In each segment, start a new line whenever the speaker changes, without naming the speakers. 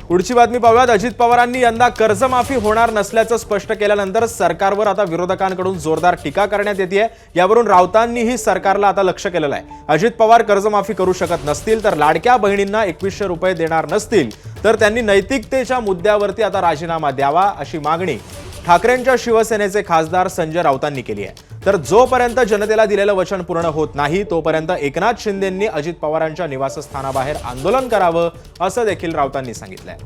पुढची बातमी पाहूयात। अजित पवारांनी यंदा कर्जमाफी होणार नसल्याचं स्पष्ट केल्यानंतर सरकारवर आता विरोधकांकडून जोरदार टीका करण्यात येते। यावरून राऊतांनीही सरकारला आता लक्ष केलेलं आहे। अजित पवार कर्जमाफी करू शकत नसतील तर लाडक्या बहिणींना 2100 रुपये देणार नसतील तर त्यांनी नैतिकतेच्या मुद्द्यावरती आता राजीनामा द्यावा अशी मागणी ठाकरेंच्या शिवसेनेचे खासदार संजय राऊतांनी केली आहे। तर जोपर्यंत जनतेला दिलेलं वचन पूर्ण होत नाही तोपर्यंत एकनाथ शिंदेंनी अजित पवारांच्या निवासस्थानाबाहेर आंदोलन करावं असं देखील राऊतांनी सांगितलंय।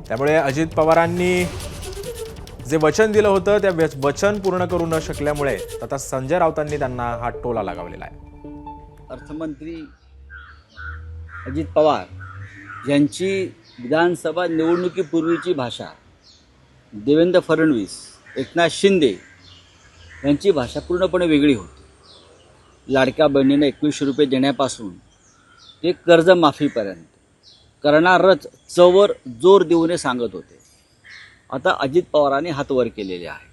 त्यामुळे अजित पवारांनी जे वचन दिलं होतं त्या वचन पूर्ण करू न शकल्यामुळे आता संजय राऊतांनी त्यांना हा टोला लगावलेला आहे।
अर्थमंत्री अजित पवार यांची विधानसभा निवडणुकीपूर्वीची भाषा, देवेंद्र फडणवीस, एकनाथ शिंदे यांची भाषा पूर्णपणे वेगळी होती। लाडक्या बहिणींना 2100 रुपये देण्यापासून ते कर्जमाफीपर्यंत करणारच चवर जोर देऊन सांगत होते। आता अजित पवारांनी हात वर केलेले आहेत।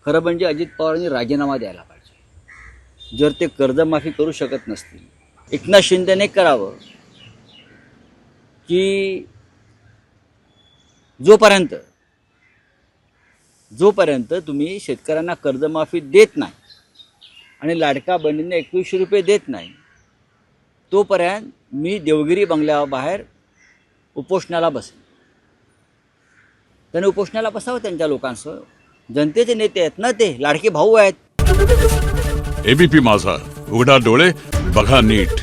खरं म्हणजे अजित पवारांनी राजीनामा द्यायला पाहिजे। जर ते कर्जमाफी करू शकत नसतील, एकनाथ शिंदेने करावं की जोपर्यंत तुम्ही शेतकऱ्यांना कर्जमाफी देत नाही आणि लाडक्या बहिणींना 2100 रुपये देत नाही तोपर्यंत मी देवगिरी बंगल्याबाहेर उपोषणाला बसेन। त्याने उपोषणाला बसावं त्यांच्या लोकांसह। जनतेचे नेते आहेत ना, ते लाडके भाऊ आहेत।
एबीपी माझा, उघडा डोळे बघा नीट।